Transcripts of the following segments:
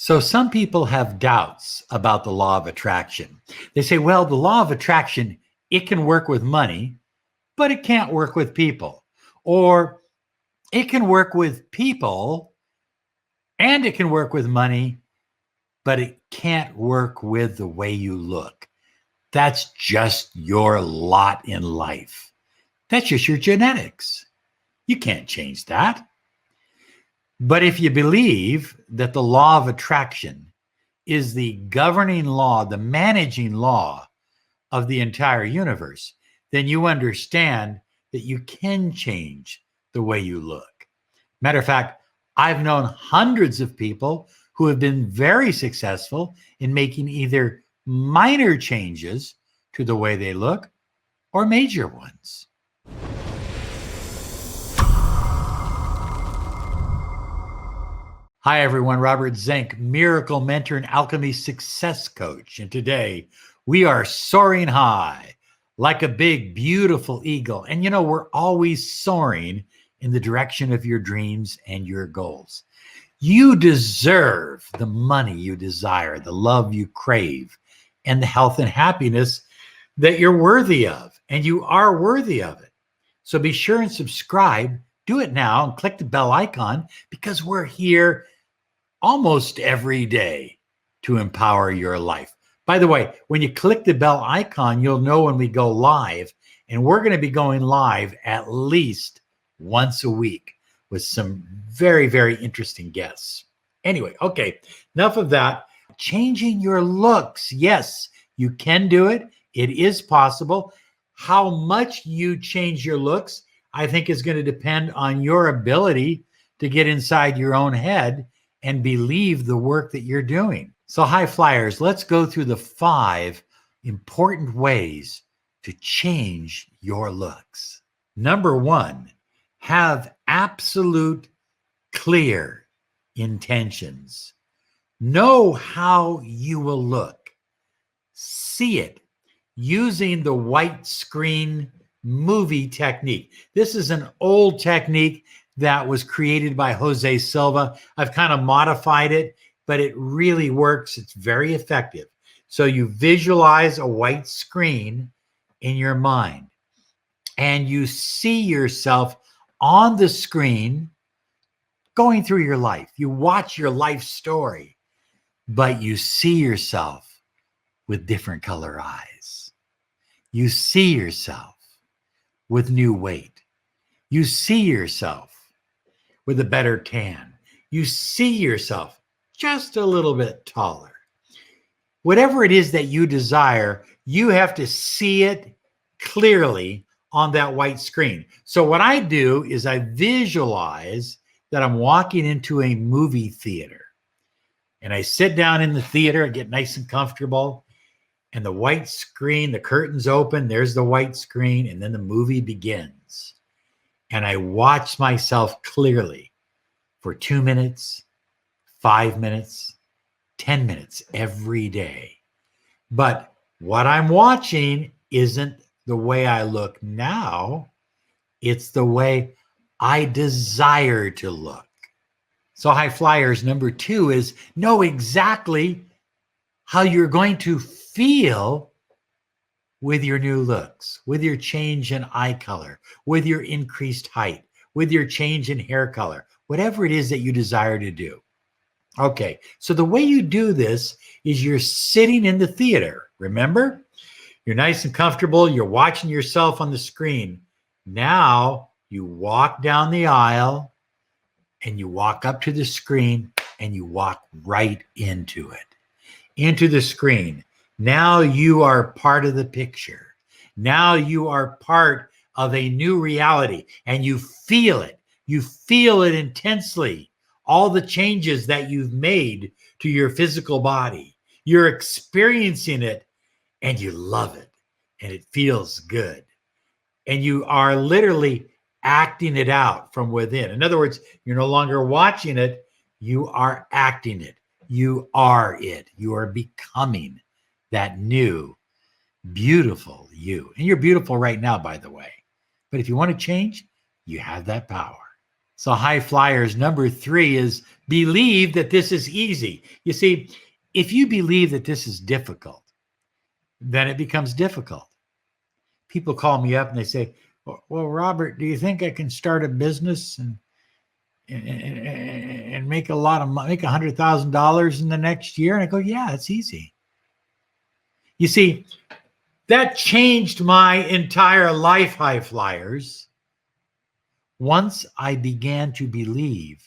So some people have doubts about the law of attraction. They say, well, the law of attraction, it can work with money, but it can't work with people. Or it can work with people and it can work with money, but it can't work with the way you look. That's just your lot in life. That's just your genetics. You can't change that. But if you believe that the law of attraction is the governing law, the managing law of the entire universe, then you understand that you can change the way you look. Matter of fact, I've known hundreds of people who have been very successful in making either minor changes to the way they look or major ones. Hi, everyone. Robert Zink, miracle mentor and alchemy success coach. And today we are soaring high like a big, beautiful eagle. And you know, we're always soaring in the direction of your dreams and your goals. You deserve the money you desire, the love you crave, and the health and happiness that you're worthy of. And you are worthy of it. So be sure and subscribe. Do it now and click the bell icon because we're here almost every day to empower your life. By the way, when you click the bell icon, you'll know when we go live. And we're going to be going live at least once a week with some very, very interesting guests. Anyway, okay, enough of that. Changing your looks. Yes, you can do it. It is possible. How much you change your looks, I think, is going to depend on your ability to get inside your own head and believe the work that you're doing. So high flyers, let's go through the 5 important ways to change your looks. Number 1, have absolute clear intentions. Know how you will look. See it using the white screen movie technique. This is an old technique that was created by Jose Silva. I've kind of modified it, but it really works. It's very effective. So you visualize a white screen in your mind and you see yourself on the screen going through your life. You watch your life story, but you see yourself with different color eyes. You see yourself with new weight. You see yourself with a better tan. You see yourself just a little bit taller. Whatever it is that you desire, you have to see it clearly on that white screen. So what I do is I visualize that I'm walking into a movie theater. And I sit down in the theater, I get nice and comfortable, and the white screen, the curtains open, there's the white screen, and then the movie begins. And I watch myself clearly for 2 minutes, 5 minutes, 10 minutes every day. But what I'm watching isn't the way I look now. It's the way I desire to look. So high flyers, number 2 is know exactly how you're going to feel with your new looks, with your change in eye color, with your increased height, with your change in hair color, whatever it is that you desire to do. Okay, so the way you do this is you're sitting in the theater. Remember? You're nice and comfortable. You're watching yourself on the screen. Now you walk down the aisle and you walk up to the screen and you walk right into it, into the screen. Now you are part of the picture. Now you are part of a new reality and you feel it. You feel it intensely. All the changes that you've made to your physical body. You're experiencing it and you love it and it feels good. And you are literally acting it out from within. In other words, you're no longer watching it. You are acting it. You are it. You are becoming that new, beautiful you. And you're beautiful right now, by the way. But if you want to change, you have that power. So high flyers, number 3 is believe that this is easy. You see, if you believe that this is difficult, then it becomes difficult. People call me up and they say, well, Robert, do you think I can start a business and make a lot of money, make $100,000 in the next year? And I go, yeah, it's easy. You see, that changed my entire life, high flyers. Once I began to believe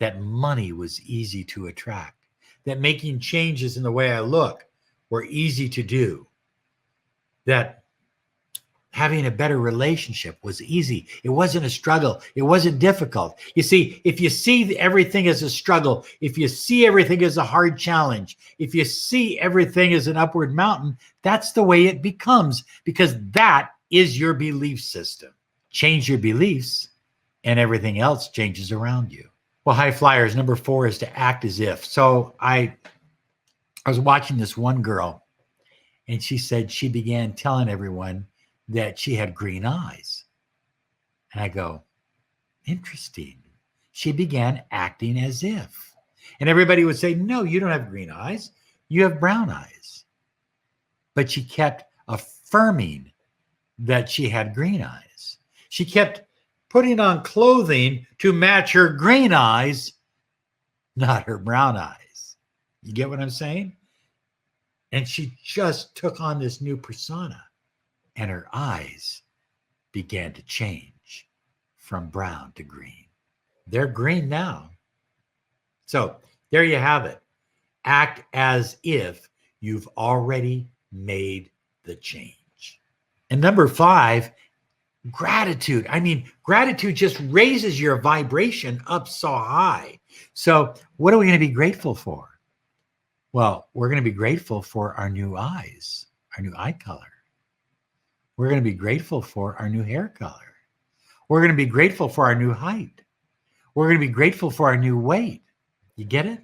that money was easy to attract, that making changes in the way I look were easy to do, that having a better relationship was easy. It wasn't a struggle. It wasn't difficult. You see, if you see everything as a struggle, if you see everything as a hard challenge, if you see everything as an upward mountain, that's the way it becomes, because that is your belief system. Change your beliefs and everything else changes around you. Well, high flyers, number 4 is to act as if. So I was watching this one girl, and she said she began telling everyone that she had green eyes. And I go, interesting. She began acting as if. And everybody would say, no, you don't have green eyes. You have brown eyes. But she kept affirming that she had green eyes. She kept putting on clothing to match her green eyes, not her brown eyes. You get what I'm saying? And she just took on this new persona, and her eyes began to change from brown to green. They're green now. So there you have it. Act as if you've already made the change. And number 5, gratitude. I mean, gratitude just raises your vibration up so high. So what are we going to be grateful for? Well, we're going to be grateful for our new eyes, our new eye color. We're going to be grateful for our new hair color. We're going to be grateful for our new height. We're going to be grateful for our new weight. You get it?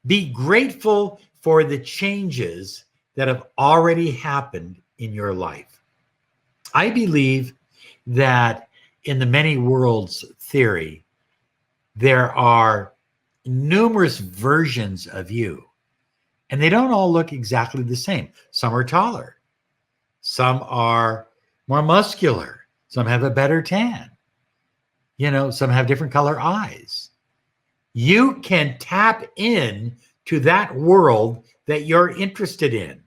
Be grateful for the changes that have already happened in your life. I believe that in the many worlds theory, there are numerous versions of you, and they don't all look exactly the same. Some are taller. Some are more muscular. Some have a better tan. Some have different color eyes. You can tap in to that world that you're interested in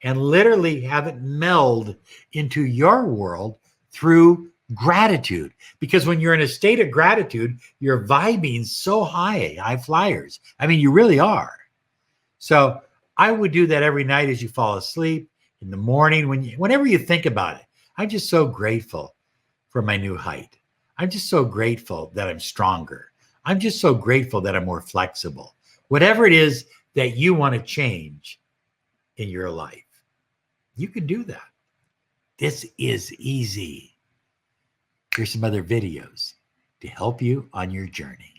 and literally have it meld into your world through gratitude. Because when you're in a state of gratitude, you're vibing so high flyers. I mean, you really are. So I would do that every night as you fall asleep, in the morning, whenever you think about it. I'm just so grateful for my new height. I'm just so grateful that I'm stronger. I'm just so grateful that I'm more flexible. Whatever it is that you want to change in your life, you can do that. This is easy. Here's some other videos to help you on your journey.